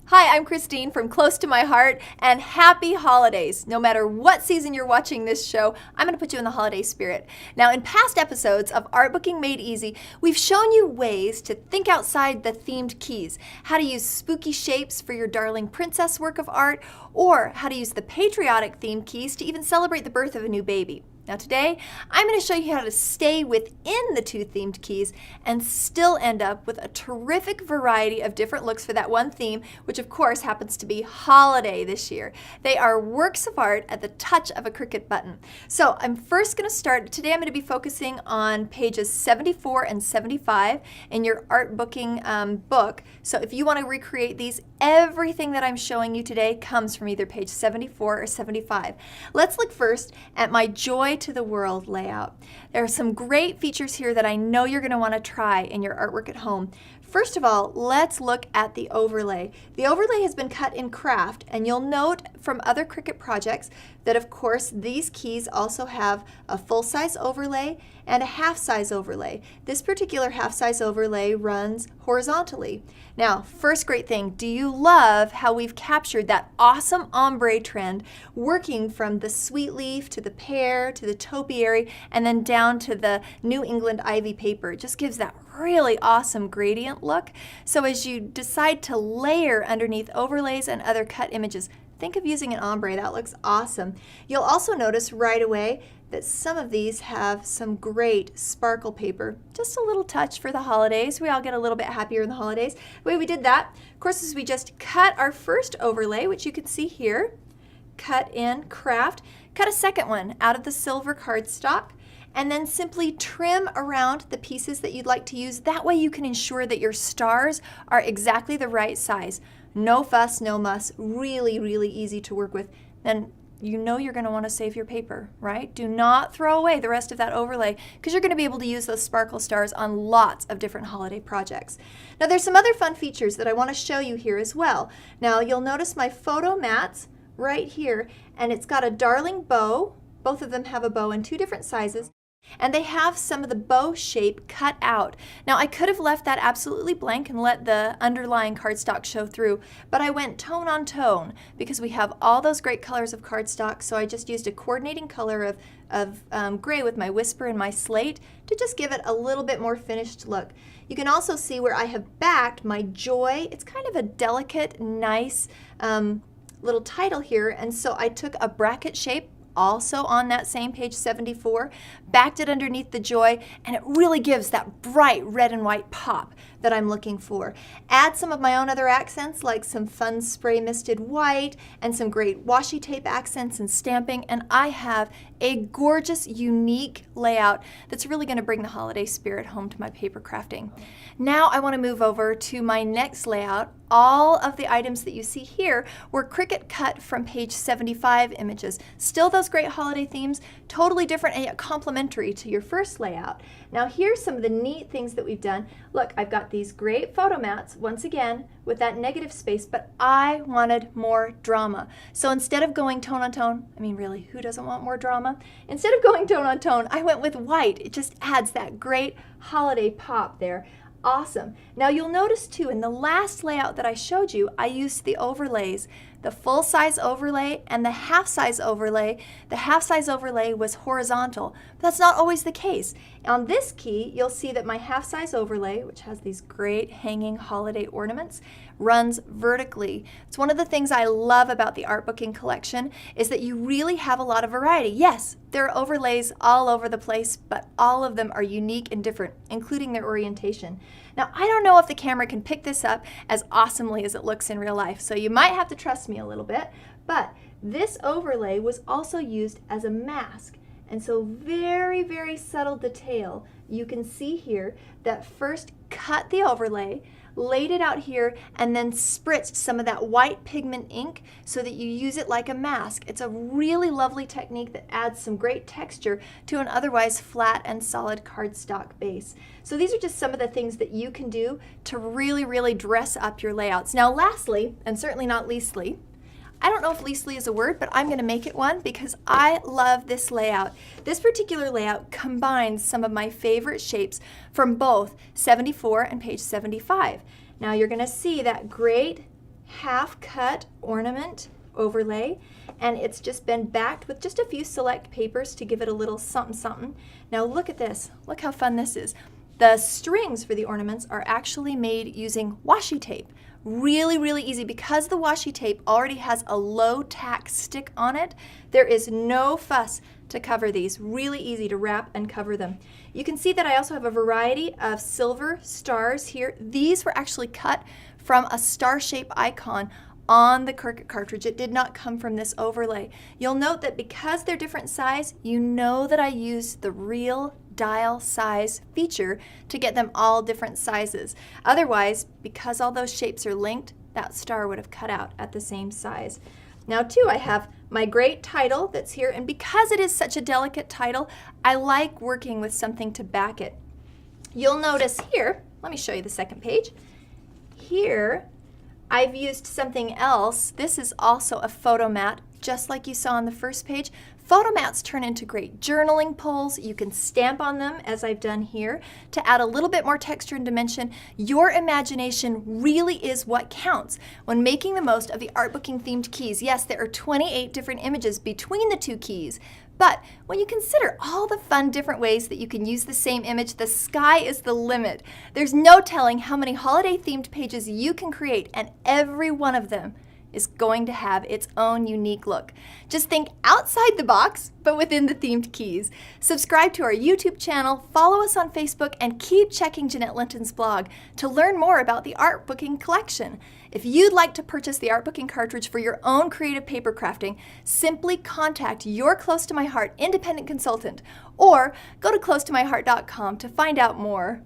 Hi, I'm Christine from Close to My Heart, and happy holidays. No matter what season you're watching this show, I'm going to put you in the holiday spirit. Now, in past episodes of Artbooking Made Easy, we've shown you ways to think outside the themed keys, how to use spooky shapes for your darling princess work of art, or how to use the patriotic themed keys to even celebrate the birth of a new baby. Now today, I'm going to show you how to stay within the two themed keys and still end up with a terrific variety of different looks for that one theme, which of course happens to be holiday this year. They are works of art at the touch of a Cricut button. So I'm first going to start, today I'm going to be focusing on pages 74 and 75 in your Artbooking book. So if you want to recreate these, everything that I'm showing you today comes from either page 74 or 75. Let's look first at my Joy to the World layout. There are some great features here that I know you're going to want to try in your artwork at home. First of all, let's look at the overlay. The overlay has been cut in craft, and you'll note from other Cricut projects that of course these keys also have a full-size overlay and a half-size overlay. This particular half-size overlay runs horizontally. Now, first great thing, do you love how we've captured that awesome ombre trend working from the sweet leaf to the pear to the topiary and then down to the New England ivy paper? It just gives that really awesome gradient look. So as you decide to layer underneath overlays and other cut images, think of using an ombre. That looks awesome. You'll also notice right away that some of these have some great sparkle paper. Just a little touch for the holidays. We all get a little bit happier in the holidays. The way we did that, of course, is we just cut our first overlay, which you can see here, cut in craft, cut a second one out of the silver cardstock, and then simply trim around the pieces that you'd like to use. That way you can ensure that your stars are exactly the right size. No fuss, no muss, really, really easy to work with. And you know you're going to want to save your paper, right? Do not throw away the rest of that overlay because you're going to be able to use those sparkle stars on lots of different holiday projects. Now there's some other fun features that I want to show you here as well. Now you'll notice my photo mats right here, and it's got a darling bow. Both of them have a bow in two different sizes. And they have some of the bow shape cut out. Now I could have left that absolutely blank and let the underlying cardstock show through, but I went tone on tone because we have all those great colors of cardstock, so I just used a coordinating color of gray with my whisper and my slate to just give it a little bit more finished look. You can also see where I have backed my Joy. It's kind of a delicate, nice little title here, and so I took a bracket shape also on that same page 74, backed it underneath the Joy, and it really gives that bright red and white pop that I'm looking for. Add some of my own other accents like some fun spray misted white and some great washi tape accents and stamping, and I have a gorgeous, unique layout that's really going to bring the holiday spirit home to my paper crafting. Now I want to move over to my next layout. All of the items that you see here were Cricut cut from page 75 images. Still those great holiday themes, totally different and yet complementary to your first layout. Now here's some of the neat things that we've done. Look, I've got these great photo mats, once again, with that negative space, but I wanted more drama. So instead of going tone on tone, I mean really, who doesn't want more drama? Instead of going tone on tone, I went with white. It just adds that great holiday pop there. Awesome. Now you'll notice too, in the last layout that I showed you, I used the overlays, the full-size overlay and the half-size overlay. The half-size overlay was horizontal, but that's not always the case. On this key, you'll see that my half-size overlay, which has these great hanging holiday ornaments, runs vertically. It's one of the things I love about the Artbooking collection is that you really have a lot of variety. Yes, there are overlays all over the place, but all of them are unique and different, including their orientation. Now, I don't know if the camera can pick this up as awesomely as it looks in real life, so you might have to trust me a little bit, but this overlay was also used as a mask. And so very, very subtle detail. You can see here that first cut the overlay, laid it out here, and then spritzed some of that white pigment ink so that you use it like a mask. It's a really lovely technique that adds some great texture to an otherwise flat and solid cardstock base. So these are just some of the things that you can do to really, really dress up your layouts. Now lastly, and certainly not leastly, I don't know if leastly is a word, but I'm going to make it one because I love this layout. This particular layout combines some of my favorite shapes from both 74 and page 75. Now you're going to see that great half-cut ornament overlay, and it's just been backed with just a few select papers to give it a little something something. Now look at this. Look how fun this is. The strings for the ornaments are actually made using washi tape. Really, really easy. Because the washi tape already has a low tack stick on it, there is no fuss to cover these. Really easy to wrap and cover them. You can see that I also have a variety of silver stars here. These were actually cut from a star shape icon on the Cricut cartridge. It did not come from this overlay. You'll note that because they're different size, you know that I used the real dial size feature to get them all different sizes. Otherwise, because all those shapes are linked, that star would have cut out at the same size. Now too, I have my great title that's here, and because it is such a delicate title, I like working with something to back it. You'll notice here, let me show you the second page. Here, I've used something else. This is also a photo mat, just like you saw on the first page. Photo mats turn into great journaling poles. You can stamp on them, as I've done here, to add a little bit more texture and dimension. Your imagination really is what counts when making the most of the Artbooking themed keys. Yes, there are 28 different images between the two keys, but when you consider all the fun different ways that you can use the same image, the sky is the limit. There's no telling how many holiday themed pages you can create, and every one of them is going to have its own unique look. Just think outside the box, but within the themed keys. Subscribe to our YouTube channel, follow us on Facebook, and keep checking Jeanette Linton's blog to learn more about the Artbooking collection. If you'd like to purchase the Artbooking cartridge for your own creative paper crafting, simply contact your Close to My Heart independent consultant or go to closetomyheart.com to find out more.